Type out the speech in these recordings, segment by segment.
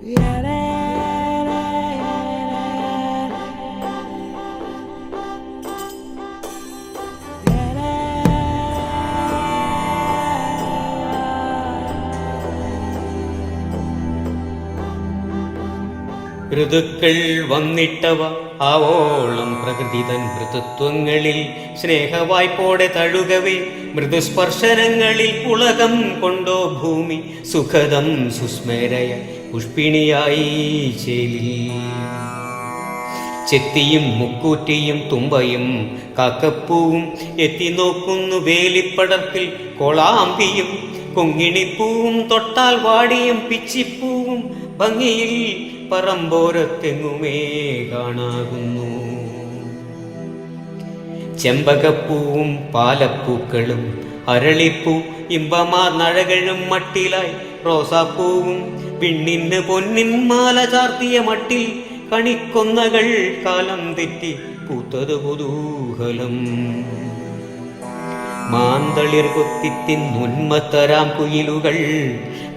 ഋതുക്കൾ വന്നിട്ടവ ആവോളം പ്രകൃതി തൻ മൃദുത്വങ്ങളിൽ സ്നേഹവായ്പോടെ തഴുകവേ മൃദുസ്പർശനങ്ങളിൽ ഉലകം കൊണ്ടോ ഭൂമി സുഖദം സുസ്മരയ പുഷ്പിണിയായി ചേലി. ചെത്തിയും മുക്കൂറ്റിയും തുമ്പയും കാക്കപ്പൂവും എത്തി നോക്കുന്നു വേലിപ്പടർപ്പിൽ കോളാമ്പിയും കൊങ്ങിണിപ്പൂവും തൊട്ടാൽ വാടിയും പിച്ചിപ്പൂവും ഭംഗിയിൽ പറമ്പോരത്തെങ്ങുമേ കാണാകുന്നു. ചെമ്പകപ്പൂവും പാലപ്പൂക്കളും അരളിപ്പൂ ഇമ്പമാർ നഴകഴും മട്ടിലായി റോസാപ്പൂവും വിണ്ണിന് പൊന്നിൻ മാല ചാർത്തിയ മട്ടിൽ കണിക്കൊന്നകൾ കാലം തെറ്റി പൂത്തത് കുതൂഹലം. മാന്തളിർ കൊത്തിത്തിന്നുന്മത്തരാം കുയിലുകൾ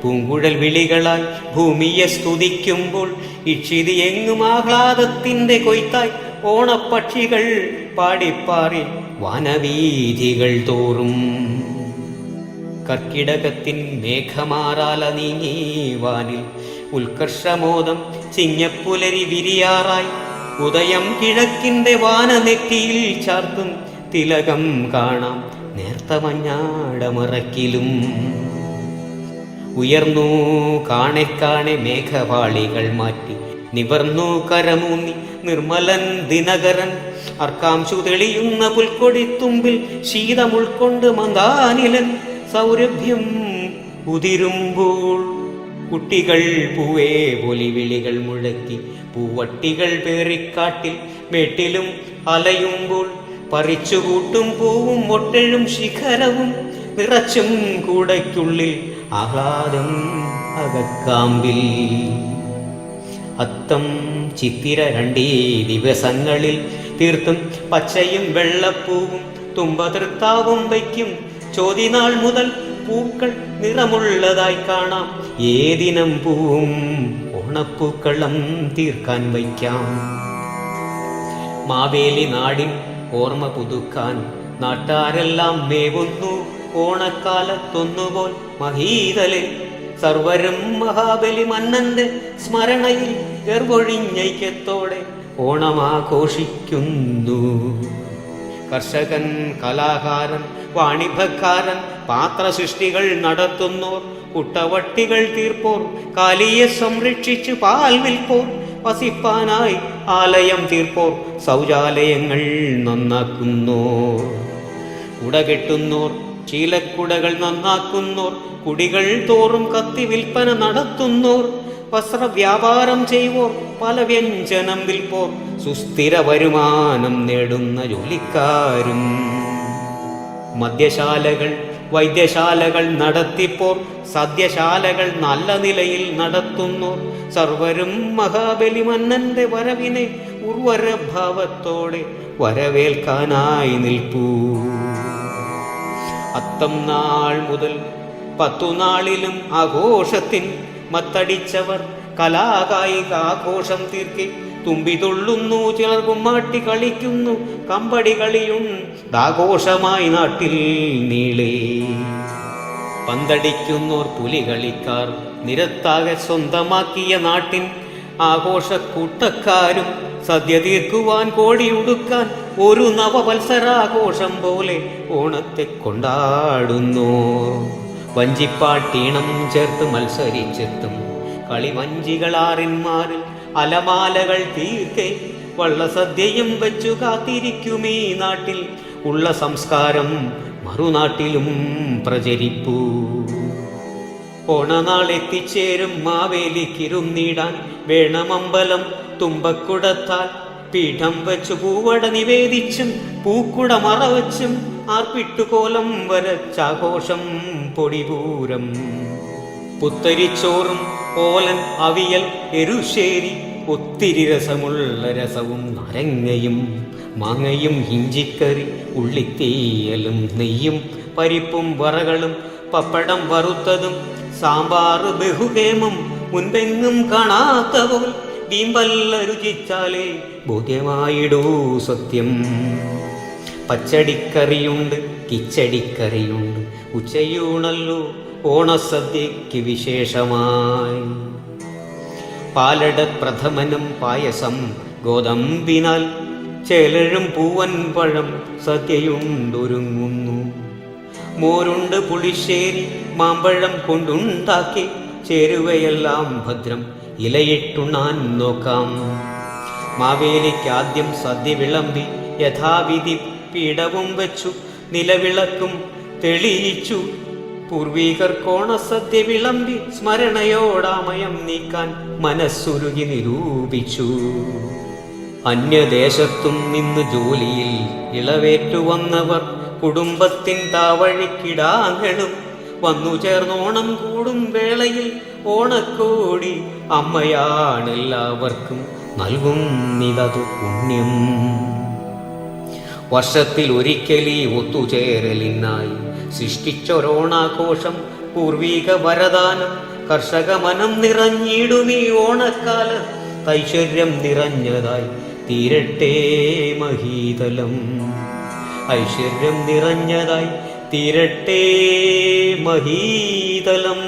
പൂങ്കുഴൽ വിളികളാൽ ഭൂമിയെ സ്തുതിക്കുമ്പോൾ ഇക്ഷിതി എങ്ങും ആഹ്ലാദത്തിന്റെ കൊയ്ത്തായി ഓണപ്പക്ഷികൾ പാടിപ്പാറി വനവീഥികൾ തോറും. കർക്കിടകത്തിൻ മേഘമാറാല നീങ്ങി വാനിൽ ഉത്കർഷമോദം ചിങ്ങപ്പുലരി വിരിയാറായി ഉദയം കിഴക്കിന്റെ വാനനെറ്റിയിൽ ചാർത്തും തിലകം കാണാം നേർത്ത മഞ്ഞാടമറക്കിലും. ഉയർന്നു കാണെ കാണെ മേഘവാളികൾ മാറ്റി നിവർന്നു കരമൂന്നി നിർമ്മലൻ ദിനകരൻ അർക്കാംശു തെളിയുന്ന പുൽക്കൊടിത്തുമ്പിൽ ശീതം ഉൾക്കൊണ്ട് മന്ദാനിലൻ സൗരഭ്യം ഉതിരുമ്പോൾ കുട്ടികൾ പൂവേ പൊലിവിളികൾ മുഴക്കി പൂവട്ടികൾ പേറിക്കാട്ടിൽ മേട്ടിലും അലയുമ്പോൾ പറിച്ചുകൂട്ടും പൂവും മൊട്ടെഴും ശിഖരവും നിറച്ചും കൂടയ്ക്കുള്ളിൽ ആഹ്ലാദം അകക്കാമ്പിൽ. അത്തം ചിത്തിര 2 ദിവസങ്ങളിൽ തീർത്തും പച്ചയും വെള്ളപ്പൂവും തുമ്പതൃത്താവും വയ്ക്കും. ചോതിനാൾ മുതൽ പൂക്കൾ നിറമുള്ളതായി കാണാം. ഏതിനം പൂവും ഓണപ്പൂക്കളം തീർക്കാൻ വയ്ക്കാം. മാവേലി നാടിൻ ഓർമ്മ പുതുക്കാൻ നാട്ടാരെല്ലാം മേവുന്നു ഓണക്കാലത്തൊന്നുപോൽ മഹീതലെ. സർവരും മഹാബലി മന്നന്റെ സ്മരണയിൽ ഗർവൊഴിഞ്ഞൈക്യത്തോടെ ഓണമാഘോഷിക്കുന്നു. കർഷകൻ, കലാകാരൻ, വാണിഭക്കാരൻ, പാത്രസൃഷ്ടികൾ നടത്തുന്നോർ, കുട്ടവട്ടികൾ തീർപ്പോർ, കാലിയെ സംരക്ഷിച്ച് പാൽ വിൽപ്പോർ, വസിപ്പാനായി ആലയം തീർപ്പോർ, ശൗചാലയങ്ങൾ നന്നാക്കുന്നോർ, കുടകെട്ടുന്നോർ, ശീലക്കുടകൾ നന്നാക്കുന്നോർ, കുടികൾ തോറും കത്തി വിൽപ്പന നടത്തുന്നോർ, വസ്ത്രവ്യാപാരം ചെയ്യുവോർ, പല വ്യഞ്ജനം വിൽപ്പോർ, സുസ്ഥിര വരുമാനം നേടുന്ന ജോലിക്കാരും, മദ്യശാലകൾ, വൈദ്യശാലകൾ നടത്തിപ്പോർ, സദ്യശാലകൾ നല്ല നിലയിൽ നടത്തുന്നോർ, സർവരും മഹാബലി മന്നന്റെ വരവിനെ ഉർവരഭാവത്തോടെ വരവേൽക്കാനായി നിൽപ്പൂ. അത്തം നാൾ മുതൽ 10 നാളിലും ആഘോഷത്തിൻ മത്തടിച്ചവർ കലാകായിക ആഘോഷം തീർക്കി തുമ്പിതുള്ളുന്നു. ചിലർ കുമ്മാട്ടി കളിക്കുന്നു, കമ്പടി കളിയുണ്ടാഘോഷമായി നാട്ടിൽ നീളേ. പന്തടിക്കുന്നോർ പുലികളിക്കാർ നിരത്താകെ സ്വന്തമാക്കിയ നാട്ടിൻ ആഘോഷക്കൂട്ടക്കാരും സദ്യ തീർക്കുവാൻ കോടിയുടുക്കാൻ ഒരു നവവത്സരാഘോഷം പോലെ ഓണത്തെ കൊണ്ടാടുന്നു. വഞ്ചിപ്പാട്ടീണം ചേർത്ത് മത്സരിച്ചെത്തും കളിവഞ്ചികളാറിന്മാരിൽ അലമാലകൾ തീർക്കെ വള്ളസദ്യയും വെച്ചു കാത്തിരിക്കുമീ നാട്ടിൽ. ഉള്ള സംസ്കാരം മറുനാട്ടിലും പ്രചരിപ്പൂ. ഓണനാൾ എത്തിച്ചേരും മാവേലിക്കിരുന്നിടാൻ വേണമമ്പലം തുമ്പക്കുടത്താൽ പീഠം വെച്ചു പൂവട നിവേദിച്ചും പൂക്കുട മറവച്ചും ആർപ്പിട്ടുകോലം വരച്ചാഘോഷം പൊടിപൂരം. പുത്തരിച്ചോറും ഓലൻ, അവിയൽ, എരുശ്ശേരി, ഒത്തിരി രസമുള്ള രസവും നാരങ്ങയും മാങ്ങയും ഇഞ്ചിക്കറി, ഉള്ളിത്തീയലും നെയ്യും പരിപ്പും വറകളും പപ്പടം വറുത്തതും സാമ്പാറ് ബഹുകേമം മുൻപെങ്ങും കാണാത്ത പോൽ വീമ്പല്ല രുചിച്ചാലേ ബോധ്യമായിടൂ സത്യം. പച്ചടിക്കറിയുണ്ട്, കിച്ചടിക്കറിയുണ്ട്, ഉച്ചയൂണല്ലോ ഓണസദ്യയ്ക്ക് വിശേഷമായി. പാലട പ്രഥമനും പായസം ഗോതമ്പിനാൽ, ചേലഴും പൂവൻ പഴം സദ്യയുണ്ടൊരുങ്ങുന്നു. മോരുണ്ട്, പുളിശ്ശേരി മാമ്പഴം കൊണ്ടുണ്ടാക്കി, ചേരുവയെല്ലാം ഭദ്രം ഇലയിട്ടുണ്ണാൻ നോക്കാം. മാവേലിക്കാദ്യം സദ്യ വിളമ്പി യഥാവിധി പീഠവും വെച്ചു, നിലവിളക്കും തെളിയിച്ചു. പൂർവീകർ കോണസദ്യ വിളമ്പി സ്മരണയോടാമയം നീക്കാൻ മനസ്സുരുകി നിരൂപിച്ചു. അന്യദേശത്തും നിന്ന് ജോലിയിൽ ഇളവേറ്റു വന്നവർ കുടുംബത്തിൻ താവഴിക്കിടാങ്ങളും വന്നു ചേർന്നോണം കൂടും വേളയിൽ ഓണക്കോടി അമ്മയാണെല്ലാവർക്കും നൽകുന്നിതതു പുണ്യം. വർഷത്തിൽ ഒരിക്കലീ ഒത്തുചേരലിനായി സൃഷ്ടിച്ചൊരോണാഘോഷം പൂർവീക വരദാനം. കർഷക മനം നിറഞ്ഞിടുമീ ഓണക്കാലം, ഐശ്വര്യം നിറഞ്ഞതായി തീരട്ടെ മഹീതലം. ഐശ്വര്യം നിറഞ്ഞതായി തീരട്ടെ മഹീതലം.